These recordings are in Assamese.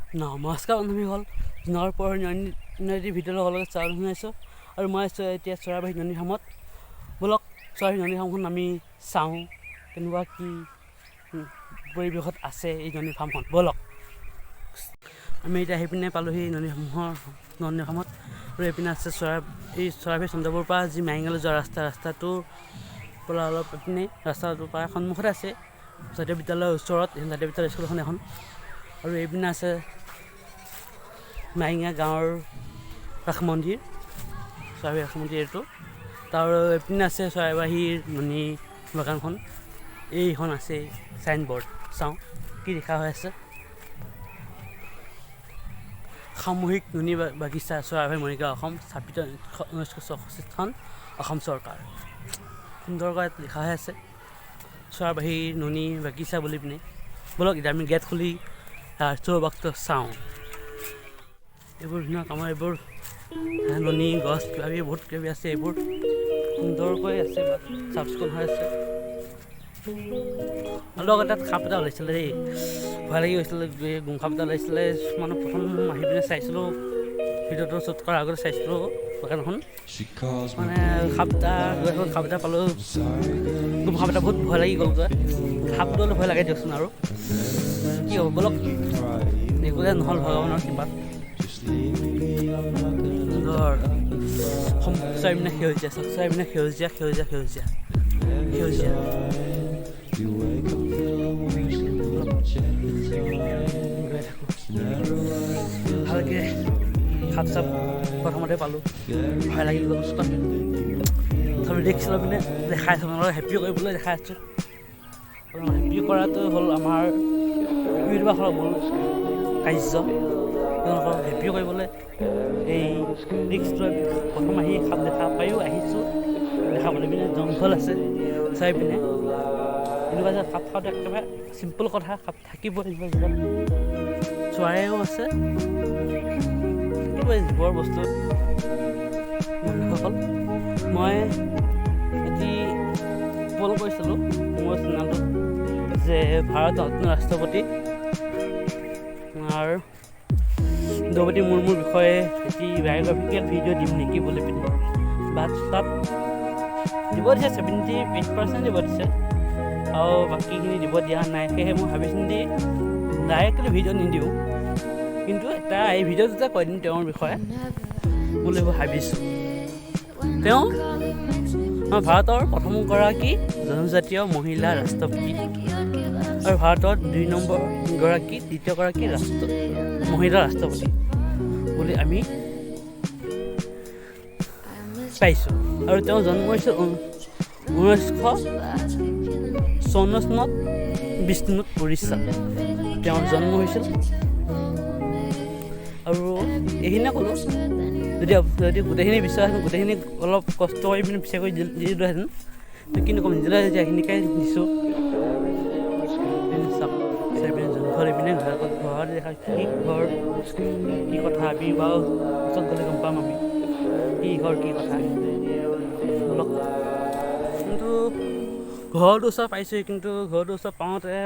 নমস্কাৰ বন্ধুসকল, জুনৰ পৰা নদীৰ ভিতৰৰ লগত চাউল শুনাইছোঁ আৰু মই আছোঁ এতিয়া চৰাইবাহী নদী ধামত। ব'লক চৰাইবাহী নদী ধামখন আমি চাওঁ, কেনেকুৱা কি পৰিৱেশত আছে এই নদী ধামখন। ব'লক আমি এতিয়া আহি পিনে পালোঁহি নদী ধামত আৰু এইপিনে আছে চৰাইবাহী চন্দ্ৰপুৰৰ পৰা যি মাইঙালৈ যোৱা ৰাস্তাটোৰ পৰা অলপ এইপিনে ৰাস্তাটোৰ পৰা সন্মুখতে আছে জাতীয় বিদ্যালয়ৰ ওচৰত জাতীয় বিদ্যালয় স্কুলখন এখন। আৰু এইপিনে আছে মাইঙা গাঁৱৰ ৰাস মন্দিৰ, চৰাইবাহী ৰাস মন্দিৰ এইটো। তাৰ এইপিনে আছে চৰাইবাহীৰ নুনী বাগানখন, এইখন আছে চাইনবৰ্ড। চাওঁ কি লিখা হৈ আছে, সামূহিক নুনী বাগিচা চৰাইবাহী মৰিগাঁও অসম, স্থাপিত 1964 চন, অসম চৰকাৰ। সুন্দৰকৈ লিখা হৈ আছে চৰাইবাহীৰ নুনী বাগিচা বুলি পিনে। ব'লক এতিয়া আমি গেট খুলি চৌপাশটো চাওঁ। এইবোৰ ধুনীয়া কামৰ, এইবোৰ নুনী গছ কিবাকিবি বহুত কিবাকিবি আছে, এইবোৰ সুন্দৰকৈ আছে, চাফ চিকুণ হৈ আছে। অলপ তাত সাপ এটা ওলাইছিলে দেই, ভয় লাগি গৈছিলে, গুমসাপ এটা ওলাইছিলে। মানে প্ৰথম আহি পিনে চাইছিলোঁ, ভিডিঅ'টো শ্বুট কৰাৰ আগতে চাইছিলোঁ বাগানখন, মানে সাপ এটা পালোঁ, গুমসাপ এটা, বহুত ভয় লাগি গ'লগৈ। সাপটো অলপ ভয় লাগে দিয়কচোন, আৰু কি হ'ব। ব'লক একোতে নহ'ল, ভগৱানৰ কৃপাত। সুন্দৰ চাৰিপিনে সেউজীয়া, চাৰিপিনে সেউজীয়া সেউজীয়া সেউজীয়া সেউজীয়া। ভালকৈ সাপ চাপ প্ৰথমতে পালোঁ, ভয় লাগি গ'ল। তথাপি ৰিক্স লৈ পিনে দেখাই আছোঁ, আপোনালোকক হেপি কৰিবলৈ দেখাই আছোঁ। হেপি কৰাটো হ'ল আমাৰ ইউটিউবাৰসকলৰ মূল কাৰ্য। তেওঁলোকক হেপি কৰিবলৈ এই ৰিক্স লৈ প্ৰথম আহি সাপ দেখা পায়ো আহিছোঁ দেখাবলৈ। পিনে জংঘল আছে চাৰিপিনে, এনেকুৱা যে সাপ খোৱাটো একেবাৰে চিম্পুল কথা, সাপ থাকিবই এনেকুৱা জেগাত। চৰাইও আছে, থাকিবই বৰ বস্তু। বন্ধুসকল, মই এটি পোল কৰিছিলোঁ মোৰ চেনেলটোত যে ভাৰতৰ নতুন ৰাষ্ট্ৰপতি আমাৰ দ্ৰৌপদী মুৰ্মুৰ বিষয়ে এটি বায়'গ্ৰাফিকেল ভিডিঅ' দিম নেকি বুলি পিনে, বাট তাত দিব দিছে 78% দিব দিছে, আৰু বাকীখিনি দিব দিয়া নাই। সেয়েহে মই ভাবি চিন্তি ডাইৰেক্টলি ভিডিঅ' নিদিওঁ, কিন্তু এটা এই ভিডিঅ'টোতে কৈ দিম তেওঁৰ বিষয়ে বুলি ভাবিছোঁ। তেওঁ আমাৰ ভাৰতৰ প্ৰথমগৰাকী জনজাতীয় মহিলা ৰাষ্ট্ৰপতি আৰু ভাৰতৰ 2 নম্বৰ গৰাকী, দ্বিতীয়গৰাকী মহিলা ৰাষ্ট্ৰপতি বুলি আমি পাইছোঁ। আৰু তেওঁ জন্ম হৈছিল 1954 চনত বিষ্ণুত, উৰিষ্যাত তেওঁৰ জন্ম হৈছিল। আৰু এইখিনিয়ে ক'লোঁ, যদি গোটেইখিনি বিশ্বাস, গোটেইখিনি অলপ কষ্ট কৰি পিনে পিছে কৰি দিলোহেঁতেন, কিন্তু ক'ম নিদিলে, যেতিয়া এইখিনিকে দিছোঁ। জংঘল এইপিনে ঘৰ দেখা, কি ঘৰ কি কথা আমি বাৰু ওচৰত গ'লে গম পাম আমি কি ঘৰ কি কথা। অলপ কিন্তু ঘৰটো ওচৰত পাইছোঁ, কিন্তু ঘৰটোৰ ওচৰত পাওঁতে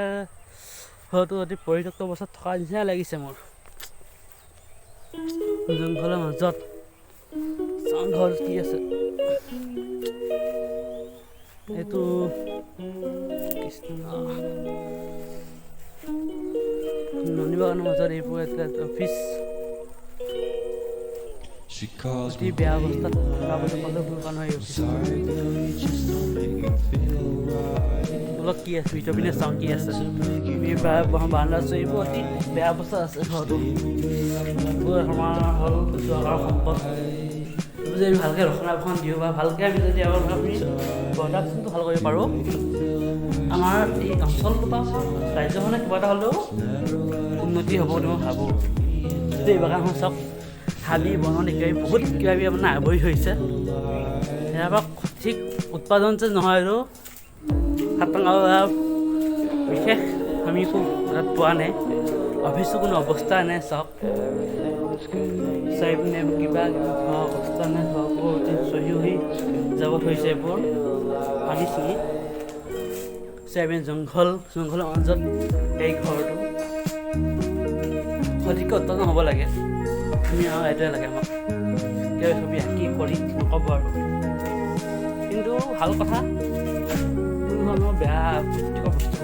ঘৰটো অতি পৰিত্যক্ত অৱস্থাত থকা নিচিনাই লাগিছে মোৰ। জংঘলৰ মাজত ঘৰ কি আছে, এইটো কৃষ্ণ নদী বাগানৰ মাজত এইবোৰ এটা অফিচ, অতি বেয়া অৱস্থাত থকা বুলি ক'লেও ভুল নহয়। অলপ কি আছে ভিতৰৰ পিনে চাওঁ কি আছে, বাৰান্দা আছে, এইবোৰ অতি বেয়া অৱস্থাত আছে ঘৰটো। এইবোৰ আমাৰ হ'ল চৰকাৰৰ সম্পদ, এইবোৰ যদি আমি ভালকৈ ৰক্ষণাবেক্ষণ দিওঁ বা ভালকৈ আমি যদি আমি প্ৰডাকশ্যনটো ভাল কৰিব পাৰোঁ, আমাৰ এই অঞ্চলটো বা ৰাজ্যখনে কিবা এটা হ'লেও উন্নতি হ'ব বুলি মই ভাবোঁ। এই বাগানখন চাওক, হাবি বননি কিবাকিবি বহুত কিবাকিবি মানে আৱৰি ধৰিছে। ইয়াৰ পৰা ঠিক উৎপাদন যে নহয়, আৰু বিশেষ আমি একো তাত পোৱা নাই, অফিচো কোনো অৱস্থা নাই। চাওক চাৰিপিনে কিবা অৱস্থা নাই, চহি যাব ধৰিছে এইবোৰ পানী ছিঙি। চাৰিপিনে জংঘলৰ মাজত এই ঘৰটো। সঠিককৈ উৎপাদন হ'ব লাগে। আমি আৰু এইটোৱে লাগে আমাক কিয় ছবি আঁকি কৰি নক'ব আৰু। কিন্তু ভাল কথা কোনো ধৰণৰ বেয়া বস্তু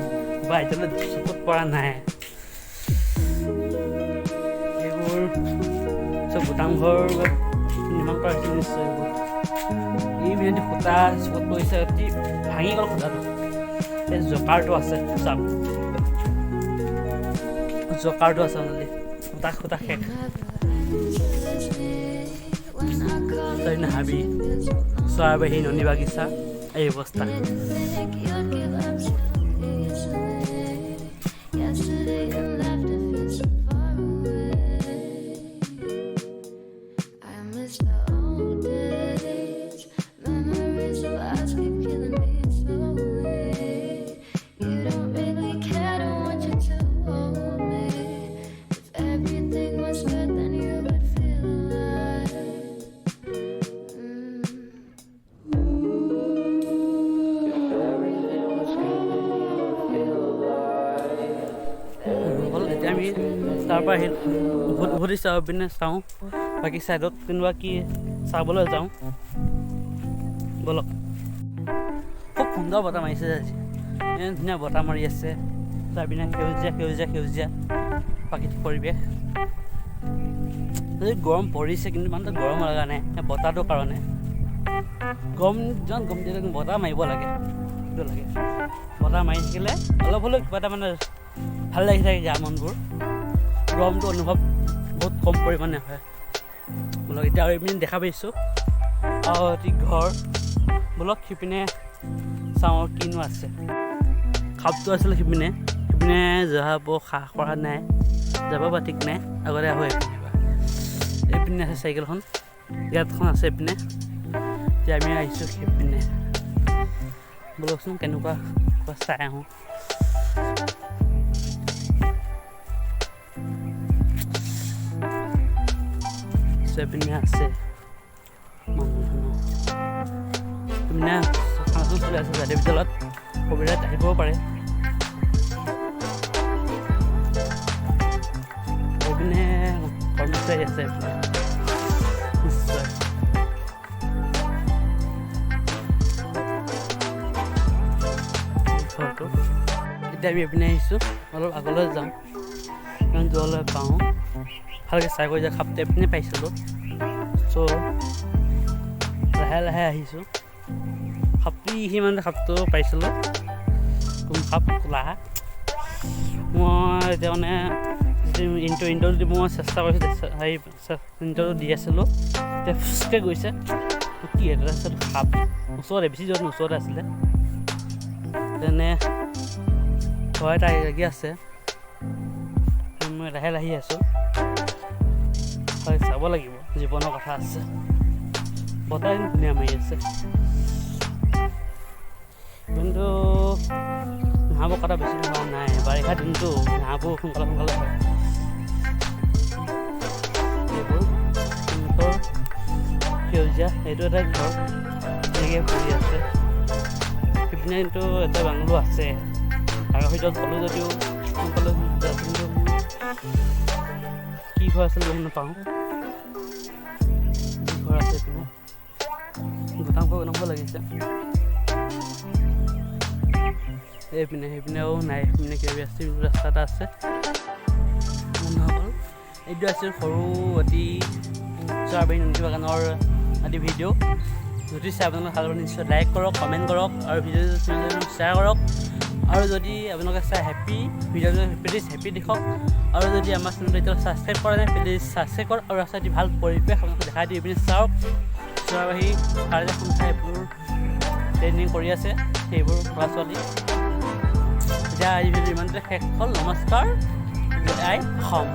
বা এতিয়ালৈ চকুত পৰা নাই। এইবোৰ চব গোটাম ঘৰ নিৰ্মাণ কৰা হৈছিল নিশ্চয়। এইবোৰ এই বিধি সূতা চকুত পৰিছে, অতি ভাঙি গ'ল সূতাটো। এই জকাৰটো আছে, চাওক জকাৰটো আছে অলৰেডি, সূতা শেষ। হাবি চৰাইবাহী নদী বাগিচা এই অৱস্থা। এতিয়া আমি তাৰ পৰা আহিল উভতি চাওঁ পিনে চাওঁ বাকী ছাইডত কোনোবা কি চাবলৈ যাওঁ বলক। খুব সুন্দৰ বতাহ মাৰিছে আজি, ধুনীয়া বতাহ মাৰি আছে। তাৰ পিনে সেউজীয়া প্ৰাকৃতিক পৰিৱেশ। গৰম পৰিছে কিন্তু ইমানটো গৰম লগা নাই, বতাহটোৰ কাৰণে। যিমান গৰম দিলে বতাহ মাৰিব লাগে, সেইটো লাগে। বতাহ মাৰি থাকিলে অলপ হ'লেও কিবা এটা মানে ভাল লাগি থাকে গা মনবোৰ। গৰমটো অনুভৱ বহুত কম পৰিমাণে হয় বলক। এতিয়া আৰু এইপিনে দেখা পাইছোঁ আৰু এটি ঘৰ বলক, সিপিনে চাওঁ কিনো আছে। খাপটো আছিলে সিপিনে যাব সাহ কৰা নাই, যাব বা ঠিক নাই। আগতে আহোঁ এইপিনে আছে চাইকেলখন, ইয়াতখন আছে এইপিনে। এতিয়া আমি আহিছোঁ সিপিনে বলকচোন, কেনেকুৱা চাই আহোঁ। পিনে আছে পিনে ফাংচন চলি আছে জাতীয় বিদ্যালয়ত, কবিৰাত আহিবও পাৰে। এইপিনে কৰ্মচাৰী আছে নিশ্চয়। ঘৰটো এতিয়া আমি এইপিনে আহিছোঁ, অলপ আগলৈ যাওঁ, কাৰণ যোৱালৈ পাওঁ ভালকৈ চাই কৰি যে খাপটো এইপিনে পাইছিলোঁ। চ' লাহে আহিছোঁ। খাপটো সিমানতে খাপটো পাইছিলোঁ, কোন খাপ কোলা। মই এতিয়া মানে ইণ্টাৰভিউ দিব মই চেষ্টা কৰিছোঁ, ইণ্টাৰভিউ দি আছিলোঁ। এতিয়া ফুচকৈ গৈছে কি এটা খাপ ওচৰতে, বেছি য'ত ওচৰতে আছিলে। তেনে ভয় এটা লাগি আছে, মই লাহে আছোঁ। চাব লাগিব, জীৱনৰ কথা আছে। বতাহ ধুনীয়া মাৰি আছে, কিন্তু ঘাঁহবোৰ কটা বেছি হোৱা নাই। বাৰিষা দিনটো ঘাঁহবোৰ সোনকালে হয়। এইবোৰ সিহঁতৰ সেউজীয়া, এইটো এটা ঘৰ এনেকৈ পৰি আছে। সিপিনে কিন্তু এটা বাংলো আছে, আগৰ ভিতৰত ক'লোঁ যদিও সোনকালে কিন্তু কি ঘৰ আছিল গম নাপাওঁ। ঘৰ আছে এইপিনে, গোটাম ঘৰ বনাব লাগিছে। সেইপিনেও নাই, সেইপিনে কিবা আছে, ৰাস্তা এটা আছে। বন্ধুসকল, এইটো আছিল সৰু অতি চৰাইবাহী নদী বাগানৰ আদি ভিডিঅ'। যদি চাই আপোনালোকে ভাল পালে নিশ্চয় লাইক কৰক, কমেণ্ট কৰক আৰু ভিডিঅ'টো শ্বেয়াৰ কৰক। আৰু যদি আপোনালোকে চাই ভিডিঅ'টো প্লিজ হেপী দেখক। আৰু যদি আমাৰ চেনেলটো এতিয়ালৈ ছাবস্ক্ৰাইব কৰা নাই প্লিজ ছাবস্ক্ৰাইব কৰক। আৰু ৰাস্তাটি ভাল পৰিৱেশ আপোনালোকে দেখাই দি এইপিনে চাওক। চৰাইবাহী কাৰ্য সংস্থা এইবোৰ ট্ৰেইনিং কৰি আছে, সেইবোৰ ল'ৰা ছোৱালী। এতিয়া আজি ভিডিঅ' ইমানতে শেষ হ'ল। নমস্কাৰ, আই অসম।